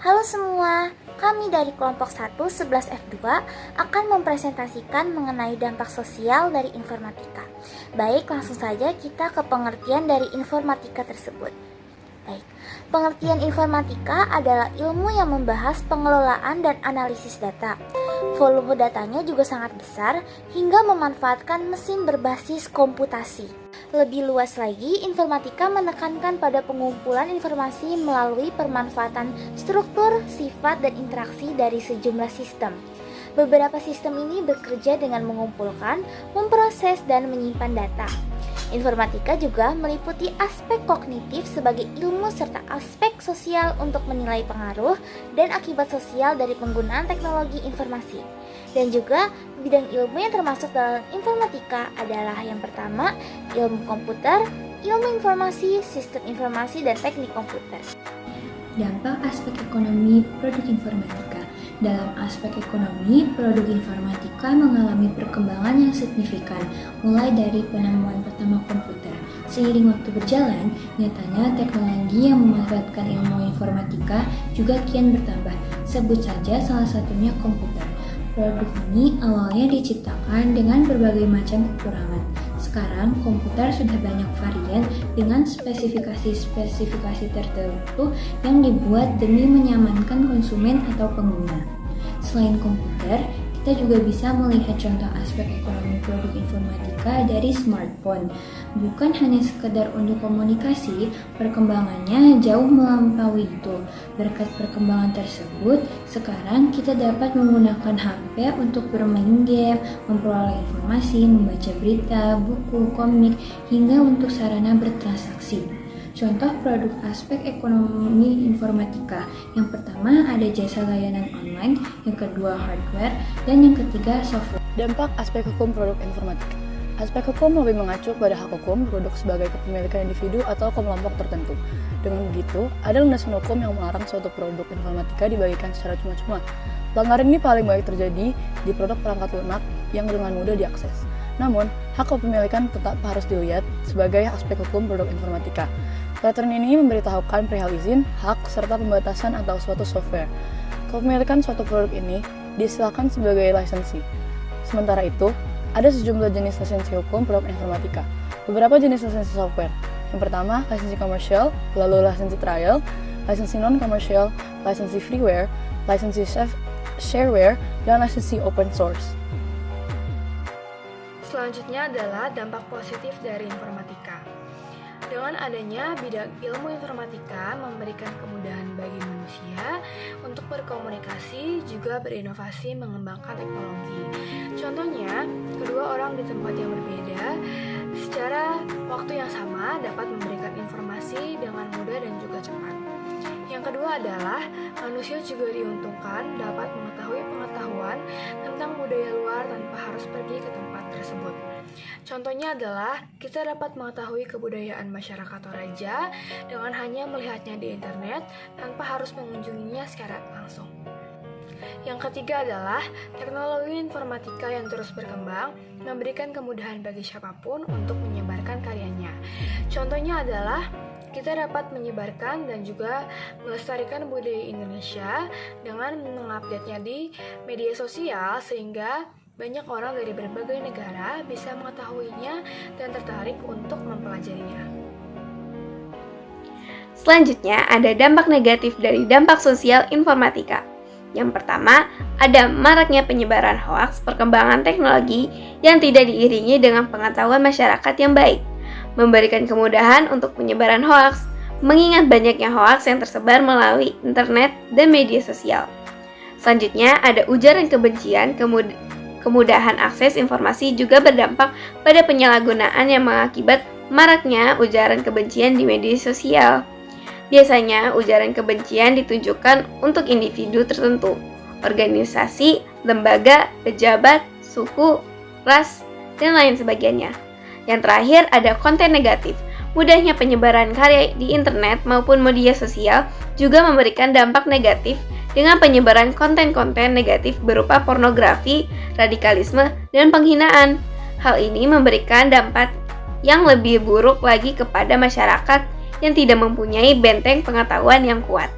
Halo semua, kami dari kelompok 1 11F2 akan mempresentasikan mengenai dampak sosial dari informatika. Baik, langsung saja kita ke pengertian dari informatika tersebut. Baik, pengertian informatika adalah ilmu yang membahas pengelolaan dan analisis data. Volume datanya juga sangat besar hingga memanfaatkan mesin berbasis komputasi. Lebih luas lagi, informatika menekankan pada pengumpulan informasi melalui pemanfaatan struktur, sifat, dan interaksi dari sejumlah sistem. Beberapa sistem ini bekerja dengan mengumpulkan, memproses, dan menyimpan data. Informatika juga meliputi aspek kognitif sebagai ilmu serta aspek sosial untuk menilai pengaruh dan akibat sosial dari penggunaan teknologi informasi. Dan juga bidang ilmu yang termasuk dalam informatika adalah yang pertama, ilmu komputer, ilmu informasi, sistem informasi, dan teknik komputer. Dampak aspek ekonomi produk informatika. Dalam aspek ekonomi, produk informatika mengalami perkembangan yang signifikan, mulai dari penemuan pertama komputer. Seiring waktu berjalan, nyatanya teknologi yang memanfaatkan ilmu informatika juga kian bertambah. Sebut saja salah satunya komputer. Produk ini awalnya diciptakan dengan berbagai macam kekurangan. Sekarang komputer sudah banyak varian dengan spesifikasi tertentu yang dibuat demi menyamankan konsumen atau pengguna. Selain komputer, kita juga bisa melihat contoh aspek ekonomi produk informatika dari smartphone. Bukan hanya sekedar untuk komunikasi, perkembangannya jauh melampaui itu. Berkat perkembangan tersebut, sekarang kita dapat menggunakan HP untuk bermain game, memperoleh informasi, membaca berita, buku, komik, hingga untuk sarana bertransaksi. Contoh produk aspek ekonomi informatika. Yang pertama ada jasa layanan online, yang kedua hardware, dan yang ketiga software. Dampak aspek hukum produk informatika. Aspek hukum lebih mengacu pada hak hukum produk sebagai kepemilikan individu atau kelompok tertentu. Dengan begitu, ada landasan hukum yang melarang suatu produk informatika dibagikan secara cuma-cuma. Pelanggaran ini paling baik terjadi di produk perangkat lunak yang dengan mudah diakses. Namun, hak kepemilikan tetap harus dilihat sebagai aspek hukum produk informatika. Peraturan ini memberitahukan perihal izin, hak, serta pembatasan atau suatu software. Kepemilikan suatu produk ini diistilahkan sebagai lisensi. Sementara itu, ada sejumlah jenis lisensi hukum produk informatika. Beberapa jenis lisensi software. Yang pertama, lisensi komersial, lalu lisensi trial, lisensi non-komersial, lisensi freeware, lisensi shareware, dan lisensi open source. Selanjutnya adalah dampak positif dari informatika. Dengan adanya bidang ilmu informatika memberikan kemudahan bagi manusia untuk berkomunikasi juga berinovasi mengembangkan teknologi. Contohnya, kedua orang di tempat yang berbeda secara waktu yang sama dapat memberikan informasi dengan mudah dan juga cepat. Yang kedua adalah manusia juga diuntungkan dapat mengetahui pengetahuan tentang budaya luar tanpa harus pergi ke tempat tersebut. Contohnya adalah kita dapat mengetahui kebudayaan masyarakat Toraja dengan hanya melihatnya di internet tanpa harus mengunjunginya secara langsung. Yang ketiga adalah teknologi informatika yang terus berkembang memberikan kemudahan bagi siapapun untuk menyebarkan karyanya. Contohnya adalah kita dapat menyebarkan dan juga melestarikan budaya Indonesia dengan mengupdate-nya di media sosial sehingga banyak orang dari berbagai negara bisa mengetahuinya dan tertarik untuk mempelajarinya. Selanjutnya ada dampak negatif dari dampak sosial informatika. Yang pertama, ada maraknya penyebaran hoaks, perkembangan teknologi yang tidak diiringi dengan pengetahuan masyarakat yang baik, memberikan kemudahan untuk penyebaran hoaks, mengingat banyaknya hoaks yang tersebar melalui internet dan media sosial. Selanjutnya, ada ujaran kebencian, kemudahan akses informasi juga berdampak pada penyalahgunaan yang mengakibat maraknya ujaran kebencian di media sosial. Biasanya, ujaran kebencian ditujukan untuk individu tertentu, organisasi, lembaga, pejabat, suku, ras, dan lain sebagainya. Yang terakhir ada konten negatif. Mudahnya penyebaran karya di internet maupun media sosial juga memberikan dampak negatif dengan penyebaran konten-konten negatif berupa pornografi, radikalisme, dan penghinaan. Hal ini memberikan dampak yang lebih buruk lagi kepada masyarakat yang tidak mempunyai benteng pengetahuan yang kuat.